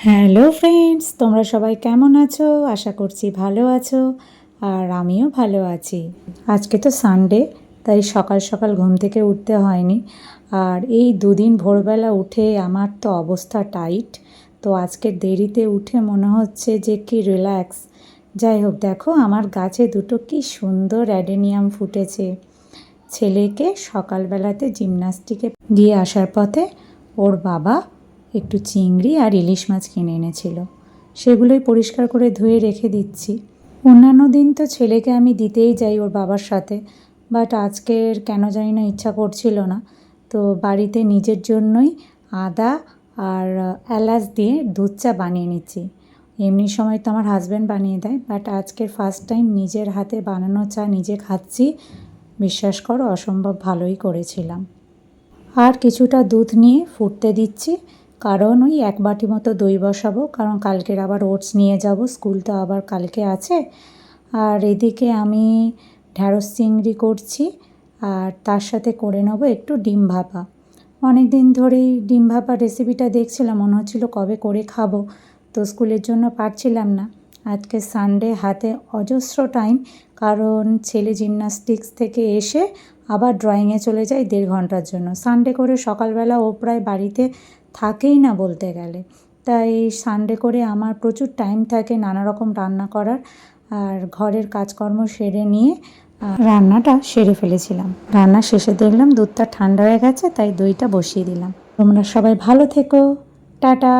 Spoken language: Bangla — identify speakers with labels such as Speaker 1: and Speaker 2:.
Speaker 1: হ্যালো ফ্রেন্ডস, তোমরা সবাই কেমন আছো? আশা করছি ভালো আছো। আর আমিও ভালো আছি। আজকে তো সানডে, তাই সকাল সকাল ঘুম থেকে উঠতে হয়নি। আর এই দুদিন ভোরবেলা উঠে আমার তো অবস্থা টাইট। তো আজকে দেরিতে উঠে মনে হচ্ছে যে কি রিল্যাক্স। যাই হোক, দেখো আমার গাছে দুটো কি সুন্দর অ্যাডেনিয়াম ফুটেছে। ছেলেকে সকালবেলাতে জিমনাস্টিকে দিয়ে আসার পথে ওর বাবা একটু চিংড়ি আর ইলিশ মাছ কিনে এনেছিল, সেগুলোই পরিষ্কার করে ধুয়ে রেখে দিচ্ছি। অন্যান্য দিন তো ছেলেকে আমি দিতেই যাই ওর বাবার সাথে, বাট আজকের কেন জানি না ইচ্ছা করছিল না। তো বাড়িতে নিজের জন্যই আদা আর এলাচ দিয়ে দুধ চা বানিয়ে নিচ্ছি। এমনি সময় তো আমার হাজব্যান্ড বানিয়ে দেয়, বাট আজকের ফার্স্ট টাইম নিজের হাতে বানানো চা নিজে খাচ্ছি। বিশ্বাস করো, অসম্ভব ভালোই করেছিলাম। আর কিছুটা দুধ নিয়ে ফুটতে দিচ্ছি, কারণ ওই 1 বাটি মতো দই বসাবো, কারণ কালকের আবার ওটস নিয়ে যাব, স্কুল তো আবার কালকে আছে। আর এদিকে আমি ঢ্যাঁড়স চিংড়ি করছি, আর তার সাথে করে নেব একটু ডিম ভাপা। অনেক দিন ধরেই ডিম ভাপা রেসিপিটা দেখছিলাম, মনে হচ্ছিল কবে করে খাবো, তো স্কুলের জন্য পারছিলাম না। আজকে সানডে, হাতে অজস্র টাইম, কারণ ছেলে জিমনাস্টিক্স থেকে এসে আবার ড্রয়িংয়ে চলে যায় 1.5 ঘন্টার জন্য। সানডে করে সকালবেলা ও প্রায় বাড়িতে থাকেই না বলতে গেলে। তাই সানডে করে আমার প্রচুর টাইম থাকে নানা রকম রান্না করার। আর ঘরের কাজকর্ম সেরে নিয়ে রান্নাটা সেরে ফেলেছিলাম। রান্না শেষে দেখলাম দুধটা ঠান্ডা হয়ে গেছে, তাই দইটা বসিয়ে দিলাম। তোমরা সবাই ভালো থেকো। টাটা।